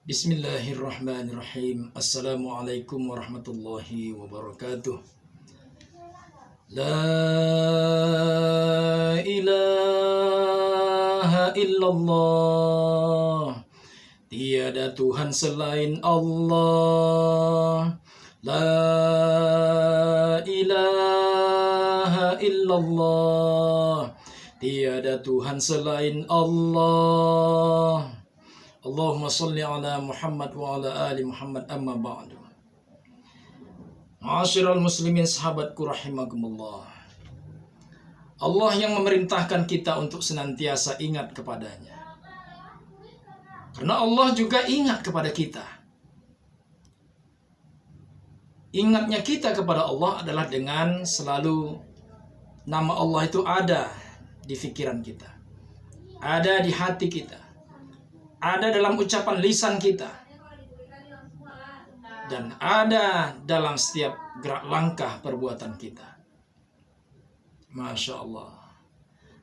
Bismillahirrahmanirrahim. Assalamualaikum warahmatullahi wabarakatuh. La ilaha illallah. Tiada Tuhan selain Allah. La ilaha illallah. Tiada Tuhan selain Allah. Allahumma salli ala Muhammad wa ala ali Muhammad amma ba'du. Ma'asyiral muslimin, sahabatku rahimakumullah. Allah yang memerintahkan kita untuk senantiasa ingat kepadanya. Karena Allah juga ingat kepada kita. Ingatnya kita kepada Allah adalah dengan selalu nama Allah itu ada di pikiran kita. Ada di hati kita. Ada dalam ucapan lisan kita, dan ada dalam setiap gerak langkah perbuatan kita. Masya Allah.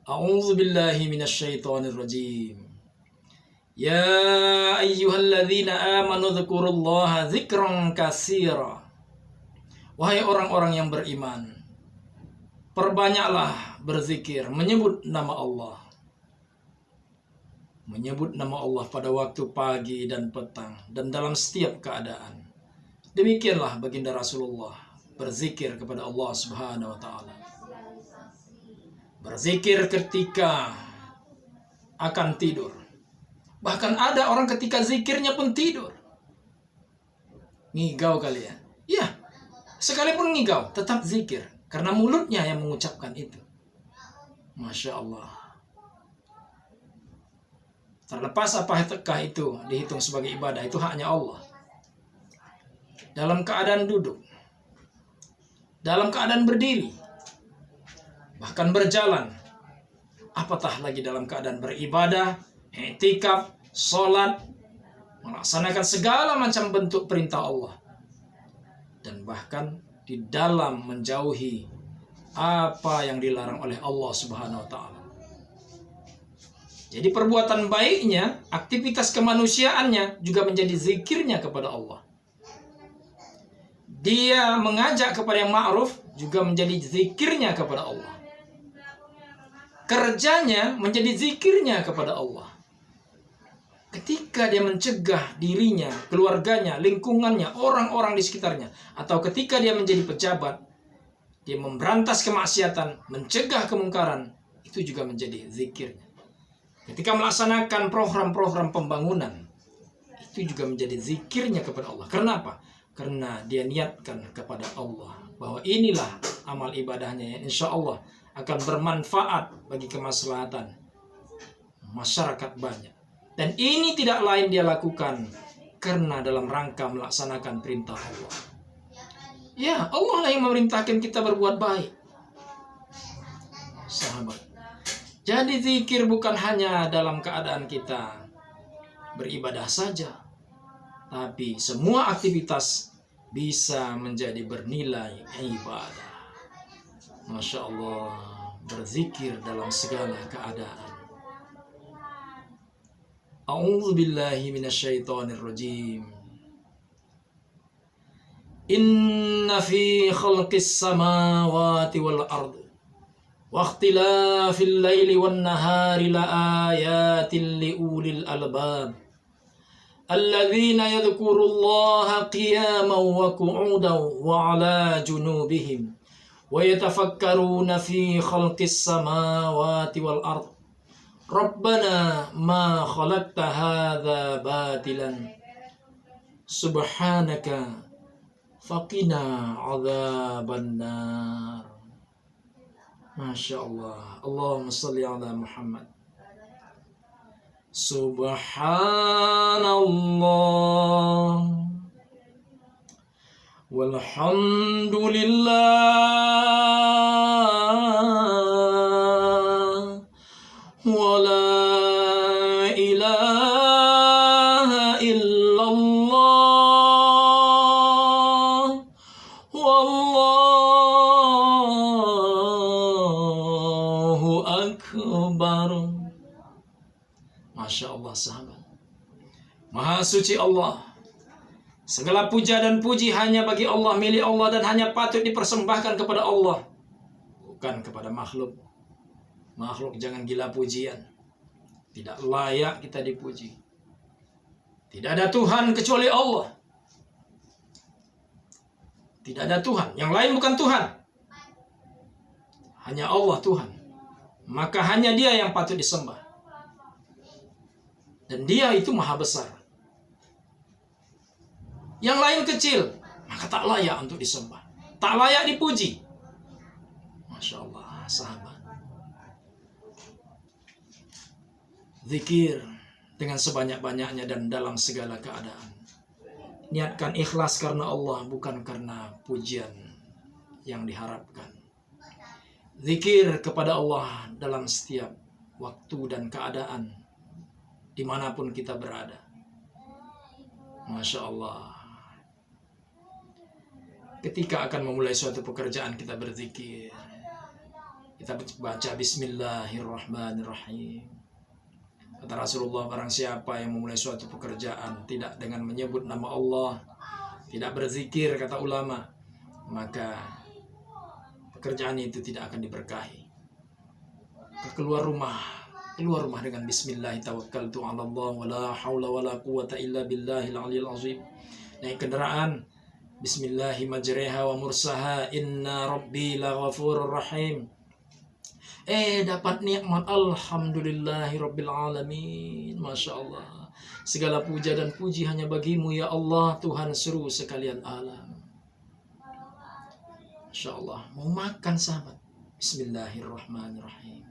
A'udzu billahi minasyaitonir rajim. Ya ayyuhalladzina amanu dzkurullaha dzikran katsira. Wahai orang-orang yang beriman, perbanyaklah berzikir, menyebut nama Allah. Menyebut nama Allah pada waktu pagi dan petang dan dalam setiap keadaan. Demikianlah baginda Rasulullah berzikir kepada Allah Subhanahu wa taala. Berzikir ketika akan tidur. Bahkan ada orang ketika zikirnya pun tidur. Ngigau kali ya. Ya, sekalipun ngigau tetap zikir karena mulutnya yang mengucapkan itu. Masya Allah. Terlepas apakah itu dihitung sebagai ibadah, itu haknya Allah. Dalam keadaan duduk, dalam keadaan berdiri, bahkan berjalan, apatah lagi dalam keadaan beribadah, i'tikaf, sholat, melaksanakan segala macam bentuk perintah Allah. Dan bahkan di dalam menjauhi apa yang dilarang oleh Allah Subhanahu wa taala. Jadi perbuatan baiknya, aktivitas kemanusiaannya juga menjadi zikirnya kepada Allah. Dia mengajak kepada yang ma'ruf juga menjadi zikirnya kepada Allah. Kerjanya menjadi zikirnya kepada Allah. Ketika dia mencegah dirinya, keluarganya, lingkungannya, orang-orang di sekitarnya, atau ketika dia menjadi pejabat, dia memberantas kemaksiatan, mencegah kemungkaran, itu juga menjadi zikirnya. Ketika melaksanakan program-program pembangunan, itu juga menjadi zikirnya kepada Allah. Kenapa? Karena dia niatkan kepada Allah bahwa inilah amal ibadahnya yang insya Allah akan bermanfaat bagi kemaslahatan masyarakat banyak. Dan ini tidak lain dia lakukan karena dalam rangka melaksanakan perintah Allah. Ya, Allah lah yang memerintahkan kita berbuat baik. Sahabat. Jadi zikir bukan hanya dalam keadaan kita beribadah saja, tapi semua aktivitas bisa menjadi bernilai ibadah. Masya Allah, berzikir dalam segala keadaan. A'udzu billahi minasyaitonir rajim. Inna fi khalqis samawati wal ardi واختلاف الليل والنهار لآيات لأولي الألباب الذين يذكروا الله قياما وقعودا وعلى جنوبهم ويتفكرون في خلق السماوات والأرض ربنا ما خلقت هذا باطلا سبحانك فقنا عذاب النار. Masya Allah. Allahumma salli ala Muhammad. Subhanallah. Walhamdulillah. Wa la ilaha illallah. Akbar. Masya Allah sahabat. Maha suci Allah. Segala puja dan puji hanya bagi Allah, milik Allah, dan hanya patut dipersembahkan kepada Allah, bukan kepada makhluk. Makhluk jangan gila pujian. Tidak layak kita dipuji. Tidak ada Tuhan kecuali Allah. Tidak ada Tuhan. Yang lain bukan Tuhan. Hanya Allah Tuhan. Maka hanya Dia yang patut disembah. Dan Dia itu maha besar. Yang lain kecil, maka tak layak untuk disembah. Tak layak dipuji. Masya Allah, sahabat. Zikir dengan sebanyak-banyaknya dan dalam segala keadaan. Niatkan ikhlas karena Allah, bukan karena pujian yang diharapkan. Zikir kepada Allah dalam setiap waktu dan keadaan, dimanapun kita berada. Masya Allah. Ketika akan memulai suatu pekerjaan, kita berzikir. Kita baca Bismillahirrahmanirrahim. Kata Rasulullah, barang siapa yang memulai suatu pekerjaan tidak dengan menyebut nama Allah, tidak berzikir, kata ulama, maka pekerjaan itu tidak akan diberkahi. Keluar rumah dengan Bismillah, tawakkaltu 'ala Allah wa la haula wa la quwwata illa billahil 'aliyyil 'azim. Naik kendaraan, Bismillahi majriha wa mursaha, inna rabbi laghafurur rahim. Dapat nikmat, alhamdulillahi rabbil alamin. Masya Allah. Segala puja dan puji hanya bagimu ya Allah, Tuhan seru sekalian alam. Masya Allah. Mau makan sahabat, Bismillahirrahmanirrahim.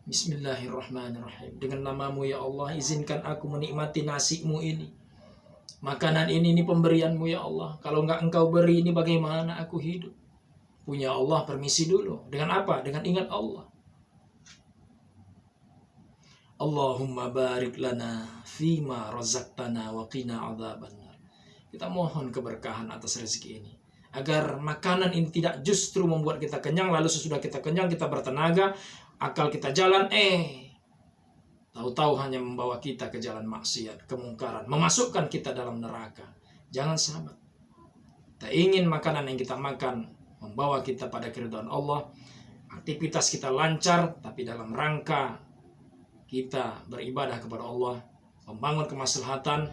Bismillahirrahmanirrahim. Dengan namamu ya Allah, izinkan aku menikmati nasimu ini. Makanan ini pemberianmu ya Allah. Kalau enggak engkau beri ini, bagaimana aku hidup? Punya Allah, permisi dulu. Dengan apa? Dengan ingat Allah. Allahumma barik lana fima razaqtana wa qina adzabannar. Kita mohon keberkahan atas rezeki ini, agar makanan ini tidak justru membuat kita kenyang, lalu sesudah kita kenyang kita bertenaga, akal kita jalan, tahu-tahu hanya membawa kita ke jalan maksiat, kemungkaran, memasukkan kita dalam neraka. Jangan sahabat. Kita ingin makanan yang kita makan membawa kita pada keridhaan Allah. Aktivitas kita lancar, tapi dalam rangka kita beribadah kepada Allah, membangun kemaslahatan,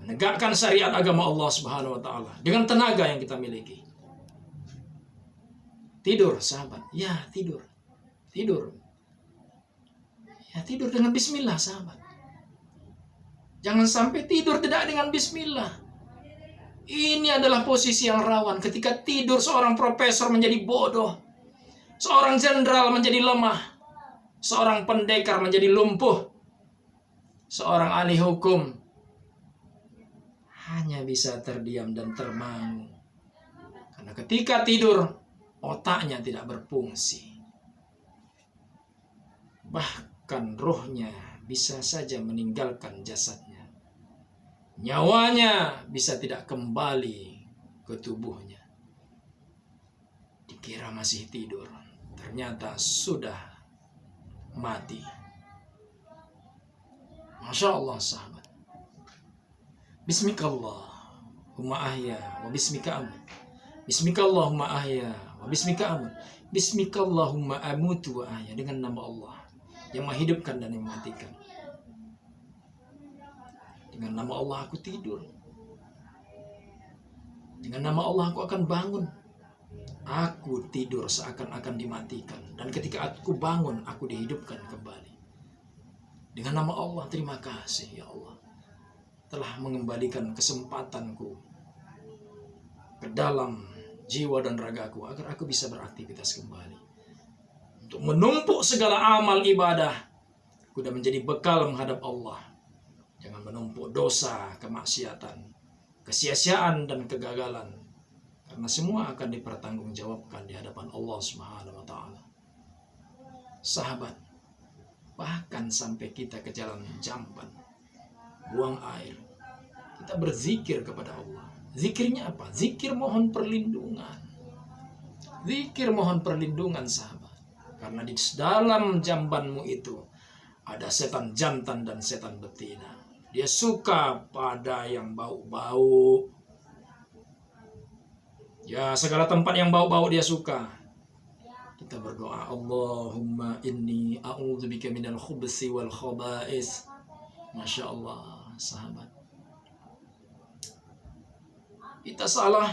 menegakkan syariat agama Allah Subhanahu wa taala dengan tenaga yang kita miliki. Tidur sahabat, ya tidur. Ya tidur dengan bismillah sahabat. Jangan sampai tidur tidak dengan bismillah. Ini adalah posisi yang rawan. Ketika tidur, seorang profesor menjadi bodoh, seorang jenderal menjadi lemah, seorang pendekar menjadi lumpuh, seorang ahli hukum hanya bisa terdiam dan termangu. Karena ketika tidur, otaknya tidak berfungsi. Bahkan rohnya bisa saja meninggalkan jasadnya. Nyawanya bisa tidak kembali ke tubuhnya. Dikira masih tidur, ternyata sudah mati. Masya Allah sahabat. Bismikallahumma ahya wa bismika amut. Bismikallahumma ahya wa bismika amut. Bismikallahumma amutu wa ahya. Dengan nama Allah yang menghidupkan dan yang mematikan. Dengan nama Allah aku tidur. Dengan nama Allah aku akan bangun. Aku tidur seakan-akan dimatikan. Dan ketika aku bangun, aku dihidupkan kembali. Dengan nama Allah, terima kasih ya Allah, telah mengembalikan kesempatanku ke dalam jiwa dan ragaku, agar aku bisa beraktivitas kembali. Untuk menumpuk segala amal ibadah, kuda menjadi bekal menghadap Allah. Jangan menumpuk dosa, kemaksiatan, kesia-siaan dan kegagalan, karena semua akan dipertanggungjawabkan di hadapan Allah Subhanahu wa taala. Sahabat, bahkan sampai kita ke jalan jamban, buang air, kita berzikir kepada Allah. Zikirnya apa? Zikir mohon perlindungan. Zikir mohon perlindungan sahabat. Karena di dalam jambanmu itu Ada setan jantan dan setan betina. Dia suka pada yang bau-bau. Ya, segala tempat yang bau-bau dia suka. Kita berdoa, Allahumma inni a'udzubika minal khubsi wal khaba'is. Masya Allah, sahabat. Kita salah,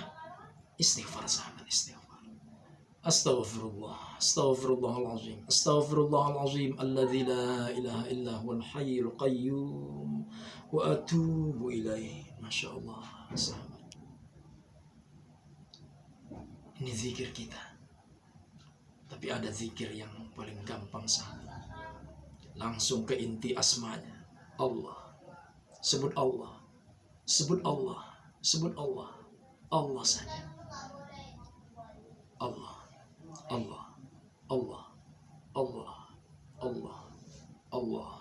istighfar sahabat, istighfar. Astaghfirullah, astaghfirullahalazim, astaghfirullahalazim, alladzi la ilaha illa huwal hayyul qayyum wa atubu ilaih. Masya Allah, sahabat. Ini zikir kita. Tapi ada zikir yang paling gampang, sahabat. Langsung ke inti asmanya. Allah. Sebut Allah. Sebut Allah. Sebut Allah. Allah saja. Allah. Allah. Allah. Allah. Allah. Allah.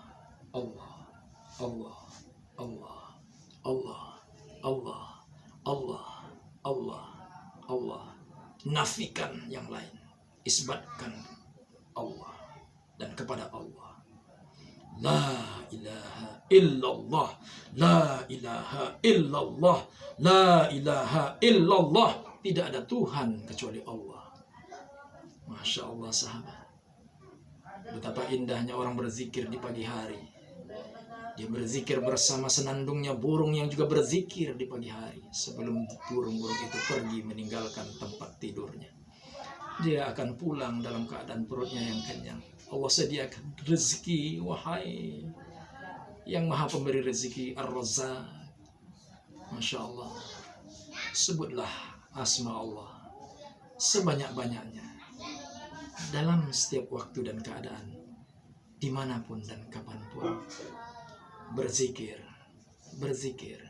Allah. Allah. Allah. Allah. Allah. Allah. Allah. Allah. Nafikan yang lain. Isbatkan Allah dan kepada Allah. La ilaha illallah, la ilaha illallah, la ilaha illallah. Tidak ada Tuhan kecuali Allah. Masya Allah, sahabat. Betapa indahnya orang berzikir di pagi hari. Dia berzikir bersama senandungnya burung yang juga berzikir di pagi hari. Sebelum burung-burung itu pergi meninggalkan tempat tidurnya. Dia akan pulang dalam keadaan perutnya yang kenyang. Allah sediakan rezeki, wahai yang maha pemberi rezeki, Ar-Razzaq. Masya Allah. Sebutlah asma Allah sebanyak-banyaknya dalam setiap waktu dan keadaan, dimanapun dan kapanpun. Berzikir, berzikir.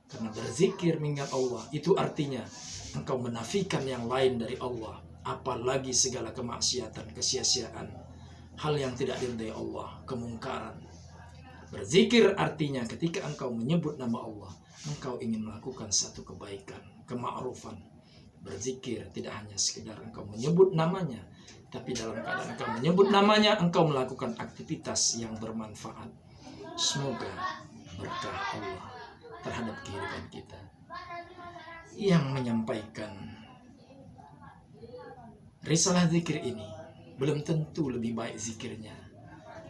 Karena berzikir mengingat Allah, itu artinya engkau menafikan yang lain dari Allah. Apalagi segala kemaksiatan, kesia-siaan, hal yang tidak diridai Allah, kemungkaran. Berzikir artinya ketika engkau menyebut nama Allah, engkau ingin melakukan satu kebaikan, kema'rufan. Berzikir tidak hanya sekedar engkau menyebut namanya, tapi dalam keadaan engkau menyebut namanya, engkau melakukan aktivitas yang bermanfaat. Semoga berkah Allah terhadap kehidupan kita. Yang menyampaikan risalah zikir ini belum tentu lebih baik zikirnya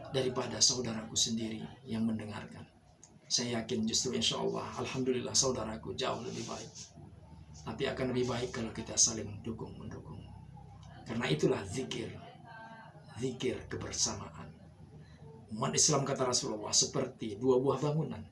daripada saudaraku sendiri yang mendengarkan. Saya yakin justru insya Allah, alhamdulillah, saudaraku jauh lebih baik. Tapi akan lebih baik kalau kita saling mendukung. Karena itulah zikir. Zikir kebersamaan. Umat Islam, kata Rasulullah, seperti dua buah bangunan.